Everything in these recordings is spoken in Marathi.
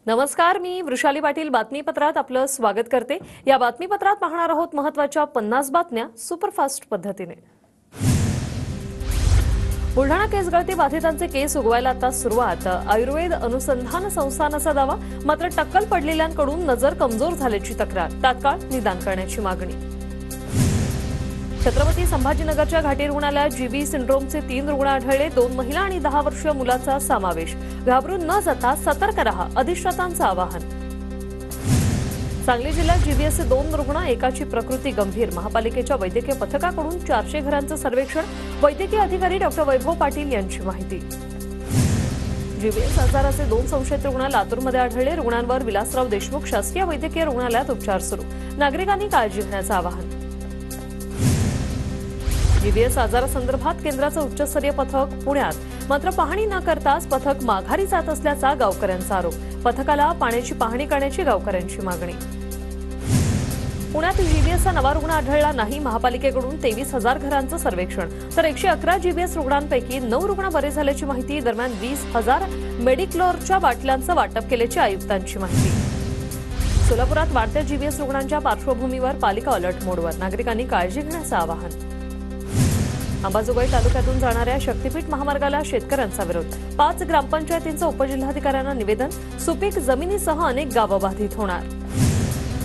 नमस्कार, मी वृषाली पाटील बातमीपत्रात आपलं स्वागत करते। या बातमीपत्रात पाहणार आहोत महत्त्वाच्या 50 बातम्या सुपरफास्ट पद्धतीने। बुलढाणा केस गळती बाधितांचे केस उगवायला आता सुरुवात। आयुर्वेद अनुसंधान संस्थानाचा दावा, मात्र टक्कल पडलेल्यांकडून नजर कमजोर झाल्याची तक्रार, तात्काळ निदान करण्याची मागणी। छत्रपती संभाजीनगरच्या घाटी रुग्णालयात जीबी सिंड्रोमचे 3 रुग्ण आढळले, 2 महिला आणि 10 वर्षीय मुलाचा समावेश। घाबरून न जाता सतर्क रहा, अधिष्ठातांचं आवाहन। सांगली जिल्ह्यात जीबीएसचे 2 रुग्ण, एकाची प्रकृती गंभीर। महापालिकेच्या वैद्यकीय पथकाकडून 400 घरांचं सर्वेक्षण, वैद्यकीय अधिकारी डॉक्टर वैभव पाटील यांची माहिती। जीबीएस आजाराचे 2 संशयित रुग्ण लातूरमध्ये आढळले, रुग्णांवर विलासराव देशमुख शासकीय वैद्यकीय रुग्णालयात उपचार सुरू। नागरिकांनी काळजी घेण्याचं आवाहन। जीबीएस आजारासंदर्भात केंद्राचं उच्चस्तरीय पथक पुण्यात, मात्र पाहणी न करताच पथक माघारी जात असल्याचा गावकऱ्यांचा आरोप। पथकाला पाण्याची पाहणी करण्याची गावकऱ्यांची मागणी। पुण्यात जीबीएसचा नवा रुग्ण आढळला नाही, महापालिकेकडून 23,000 घरांचं सर्वेक्षण, तर 111 जीबीएस रुग्णांपैकी 9 रुग्ण बरे झाल्याची माहिती। दरम्यान 20,000 मेडिक्लोरच्या बाटल्यांचं वाटप केल्याची आयुक्तांची माहिती। सोलापुरात वाढत्या जीबीएस रुग्णांच्या पार्श्वभूमीवर पालिका अलर्ट मोडवर, नागरिकांनी काळजी घेण्याचं आवाहन। अंबाजोगाई तालुक्यातून जाणाऱ्या शक्तीपीठ महामार्गाला शेतकऱ्यांचा विरोध, 5 ग्रामपंचायतींचं उपजिल्हाधिकाऱ्यांना निवेदन। सुपीक जमिनीसह अनेक गावं बाधित होणार।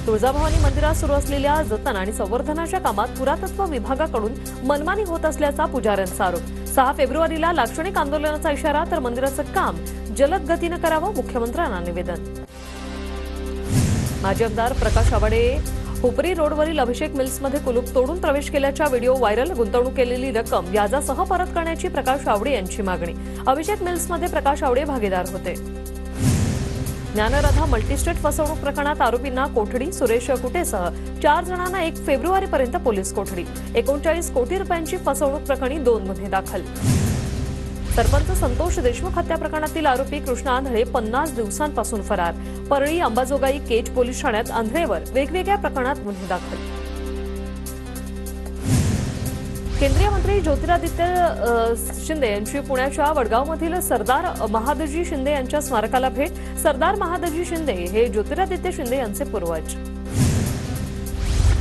तुळजाभवानी मंदिरात सुरू असलेल्या जतन आणि संवर्धनाच्या कामात पुरातत्व विभागाकडून मनमानी होत असल्याचा पुजाऱ्यांचा आरोप। 6 फेब्रुवारीला लाक्षणिक आंदोलनाचा इशारा, तर मंदिराचं काम जलद गतीनं करावं, मुख्यमंत्र्यांना निवेदन। माजी आमदार प्रकाश आवाडे हुपरी रोडवरील अभिषेक मिल्समध्ये कुलूप तोडून प्रवेश केल्याच्या व्हिडिओ व्हायरल। गुंतवणूक केलेली रक्कम व्याजासह परत करण्याची प्रकाश आवडे यांची मागणी। अभिषेक मिल्समध्ये प्रकाश आवडे भागीदार होते। ज्ञानराधा मल्टीस्टेट फसवणूक प्रकरणात आरोपींना कोठडी, सुरेश कुटेसह 4 जणांना 1 फेब्रुवारीपर्यंत पोलीस कोठडी। 39 कोटी रुपयांची फसवणूक प्रकरणी 2 गुन्हे दाखल। सरपंच संतोष देशमुख हत्या प्रकरणातील आरोपी कृष्णा आंधळे 50 दिवसांपासून फरार। परळी, अंबाजोगाई, केज पोलीस ठाण्यात आंधळेवर वेगवेगळ्या प्रकरणात गुन्हे दाखल। केंद्रीय मंत्री ज्योतिरादित्य शिंदे यांची पुण्याच्या वडगावमधील सरदार महादजी शिंदे यांच्या स्मारकाला भेट। सरदार महादजी शिंदे हे ज्योतिरादित्य शिंदे यांचे पूर्वज।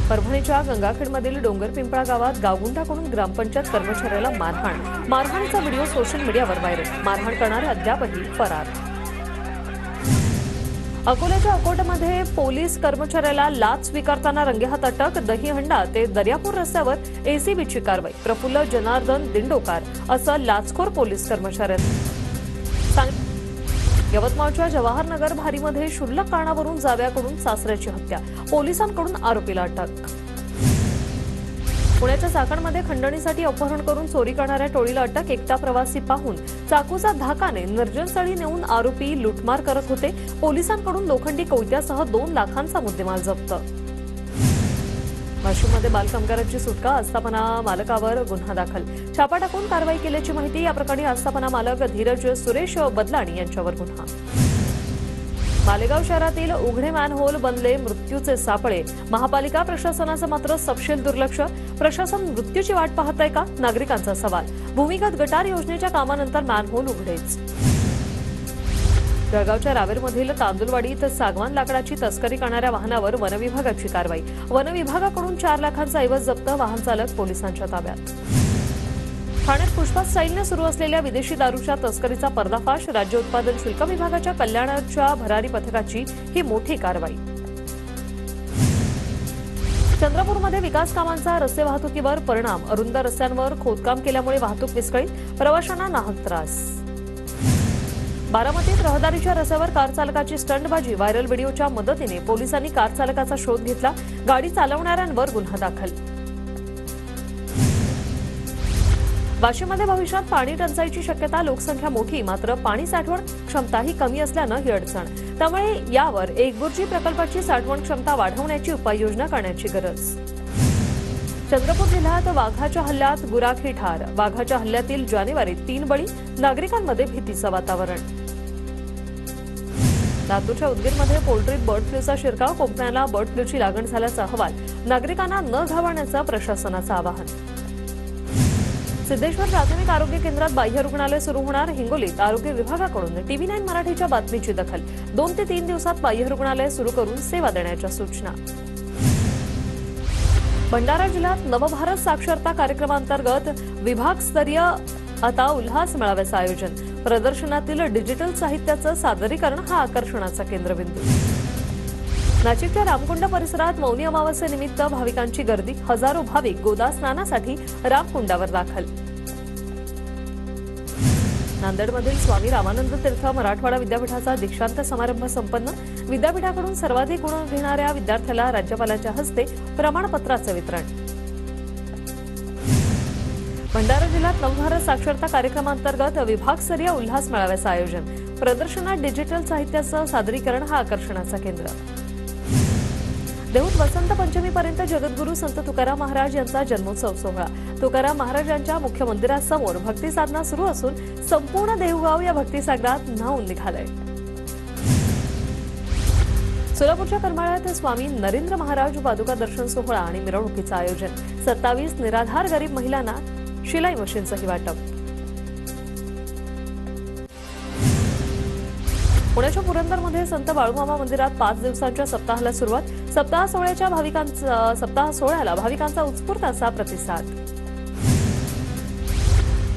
परभणीच्या गंगाखेडमधील डोंगरपिंपळा गावात गावगुंडाकडून ग्रामपंचायत कर्मचाऱ्याला मारहाण। मारहाणीचा व्हिडिओ सोशल मीडियावर व्हायरल, मारहाण करणारे अद्यापही फरार। अकोल्याच्या अकोटमध्ये पोलीस कर्मचाऱ्याला लाच स्वीकारताना रंगेहात अटक। दहीहंडा ते दर्यापूर रस्त्यावर एसीबीची कारवाई। प्रफुल्ल जनार्दन दिंडोकार असं लाचखोर पोलीस कर्मचाऱ्यांना। यवतमाळच्या जवाहरनगर भारीमध्ये क्षुल्लक कारणावरून जाव्याकडून सासऱ्याची हत्या, पोलिसांकडून आरोपीला अटक। पुण्याच्या चाकणमध्ये खंडणीसाठी अपहरण करून चोरी करणाऱ्या टोळीला अटक। एकटा प्रवासी पाहून चाकूचा धाकाने निर्जनस्थळी नेऊन आरोपी लुटमार करत होते। पोलिसांकडून लोखंडी कोयत्यासह 2 लाखांचा मुद्देमाल जप्त। वाशिममध्ये बालकामगाराची सुटका, आस्थापना मालकावर गुन्हा दाखल। छापा टाकून कारवाई केल्याची माहिती। या प्रकरणी आस्थापना मालक धीरज सुरेश बदलाणी यांच्यावर गुन्हा। मालेगाव शहरातील उघडे मॅनहोल बनले मृत्यूचे सापळे। महापालिका प्रशासनाचं मात्र सपशेल दुर्लक्ष। प्रशासन मृत्यूची वाट पाहत आहे का, नागरिकांचा सवाल। भूमिगत गटार योजनेच्या कामानंतर मॅनहोल उघडेच। जळगावच्या रावेरमधील तांदुलवाडीत सागवान लाकडाची तस्करी करणाऱ्या वाहनावर वनविभागाची कारवाई। वनविभागाकडून 4 लाखांचा ऐवज जप्त, वाहन चालक पोलिसांच्या ताब्यात। ठाण्यात पुष्पा स्टाईलने सुरू असलेल्या विदेशी दारूच्या तस्करीचा पर्दाफाश। राज्य उत्पादन शुल्क विभागाच्या कल्याणाच्या भरारी पथकाची ही मोठी कारवाई। चंद्रपूरमध्ये विकास कामांचा रस्ते वाहतुकीवर परिणाम। अरुंद रस्त्यांवर खोदकाम केल्यामुळे वाहतूक विस्कळीत, प्रवाशांना नाहक त्रास। बारामतीत रहदारीच्या रस्त्यावर कार चालकाची स्टंटबाजी। व्हायरल व्हिडिओच्या मदतीने पोलिसांनी कार चालकाचा शोध घेतला, गाडी चालवणाऱ्यांवर गुन्हा दाखल। वाशिममध्ये भविष्यात पाणी टंचाईची शक्यता, लोकसंख्या मोठी मात्र पाणी साठवण क्षमताही कमी असल्यानं ही अडचण। त्यामुळे यावर एकबुर्जी प्रकल्पाची साठवण क्षमता वाढवण्याची उपाययोजना करण्याची गरज। चंद्रपूर जिल्ह्यात वाघाच्या हल्ल्यात गुराखी ठार। वाघाच्या हल्ल्यातील जानेवारीत 3 बळी, नागरिकांमध्ये भीतीचं वातावरण। लातूरच्या उदगीरमध्ये पोल्ट्रीत बर्ड फ्लूचा शिरकाव, कोंबड्यांना बर्ड फ्लूची लागण झाल्याचा अहवाल। नागरिकांना न घाबरण्याचं प्रशासनाचं आवाहन। सिद्धेश्वर प्राथमिक आरोग्य केंद्रात बाह्य रुग्णालय सुरू होणार. हिंगोलीत आरोग्य विभागाकडून TV9 मराठीच्या बातमीची दखल. 2 ते 3 दिवसात बाह्य रुग्णालय सुरू करून सेवा देण्याच्या सूचना. भंडारा जिल्ह्यात नवभारत साक्षरता कार्यक्रमांतर्गत विभागस्तरीय आता उल्हास मेळाव्याचं आयोजन. प्रदर्शनातील डिजिटल साहित्याचं सादरीकरण हा आकर्षणाचा केंद्रबिंदू. नाशिकच्या रामकुंड परिसरात मौनी अमावस्येनिमित्त भाविकांची गर्दी. हजारो भाविक गोदा स्नानासाठी रामकुंडावर दाखल. नांदेडमधील स्वामी रामानंद तीर्थ मराठवाडा विद्यापीठाचा दीक्षांत समारंभ संपन्न. विद्यापीठाकडून सर्वाधिक गुण घेणाऱ्या विद्यार्थ्याला राज्यपालाच्या हस्ते प्रमाणपत्राचं वितरण. भंडारा जिल्ह्यात नवभारत साक्षरता कार्यक्रमांतर्गत विभागस्तरीय उल्हास मेळाव्याचं आयोजन. प्रदर्शनात डिजिटल साहित्याचं सादरीकरण हा आकर्षणाचा केंद्र. देहूत वसंत पंचमीपर्यंत जगद्गुरू संत तुकाराम महाराज यांचा जन्मोत्सव सोहळा. तुकाराम महाराजांच्या मुख्य मंदिरासमोर भक्ती साधना सुरू असून संपूर्ण देहूगाव या भक्तिसागरात न्हाऊन निघालंय. सोलापूरच्या करमाळ्यात स्वामी नरेंद्र महाराज पादुका दर्शन सोहळा आणि मिरवणुकीचं आयोजन. 27 निराधार गरीब महिलांना शिलाई मशीनचंही वाटप. पुण्याच्या पुरंदरमध्ये संत बाळूमामा मंदिरात 5 दिवसांच्या सप्ताहाला सुरुवात. सप्ताह सोहळ्याला भाविकांचा उत्स्फूर्त असा प्रतिसाद.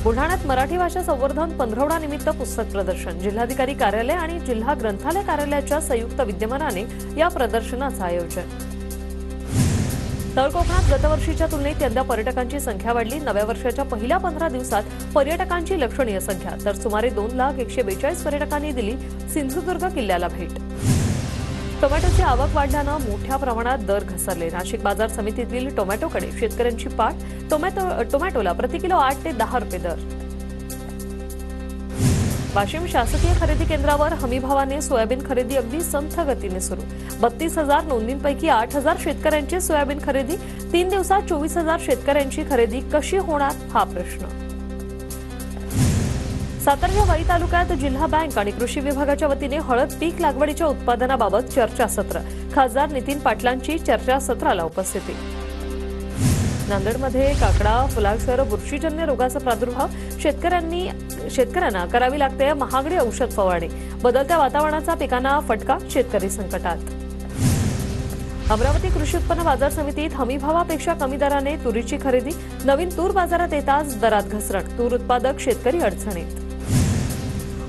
बुलढाण्यात मराठी भाषा संवर्धन पंधरवडा निमित्त पुस्तक प्रदर्शन. जिल्हाधिकारी कार्यालय आणि जिल्हा ग्रंथालय कार्यालयाच्या संयुक्त विद्यमानाने या प्रदर्शनाचं आयोजन. तळ कोकणात गतवर्षीच्या तुलनेत यंदा पर्यटकांची संख्या वाढली. नव्या वर्षाच्या पहिल्या 15 दिवसात पर्यटकांची लक्षणीय संख्या. तर सुमारे 2,142,000 पर्यटकांनी दिली सिंधुदुर्ग किल्ल्याला भेट. टोमॅटोची आवक वाढल्यानं मोठ्या प्रमाणात दर घसरले. नाशिक बाजार समितीतील टोमॅटोकडे शेतकऱ्यांची पाठ. टोमॅटोला प्रति किलो 8 ते 10 रुपये दर. वाशिम शासकीय खरेदी केंद्रावर हमीभावाने सोयाबीन खरेदी अगदी संथ गतीने सुरू. 32,000 नोंदींपैकी 8,000 शेतकऱ्यांची सोयाबीन खरेदी. 3 दिवसात 24,000 शेतकऱ्यांची खरेदी कशी होणार हा प्रश्न. सातारच्या वाई तालुक्यात जिल्हा बँक आणि कृषी विभागाच्या वतीने हळद पीक लागवडीच्या उत्पादनाबाबत चर्चासत्र. खासदार नितीन पाटलांची चर्चासत्राला उपस्थिती. नांदेडमध्ये काकडा, फुलाक्षर, बुरशीजन्य रोगाचा प्रादुर्भाव. शेतकऱ्यांना करावी लागते महागडी औषध फवारणी. बदलत्या वातावरणाचा पिकांना फटका. शेतकरी संकटात. अमरावती कृषी उत्पन्न बाजार समितीत हमीभावापेक्षा कमी दराने तुरीची खरेदी. नवीन तूर बाजारात येताच दरात घसरण. तूर उत्पादक शेतकरी अडचणीत.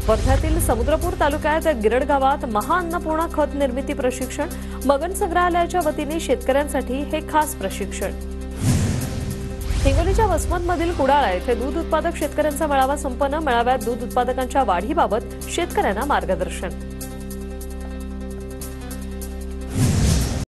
वर्ध्यातील समुद्रपूर तालुक्यात गिरड गावात महाअन्नपूर्णा खत निर्मिती प्रशिक्षण. मगन संग्रहालयाच्या वतीने शेतकऱ्यांसाठी हे खास प्रशिक्षण. हिंगोलीच्या वसमतमधील कुडाळा येथे दूध उत्पादक शेतकऱ्यांचा मेळावा संपन्न. मेळाव्यात दूध उत्पादकांच्या वाढीबाबत शेतकऱ्यांना मार्गदर्शन.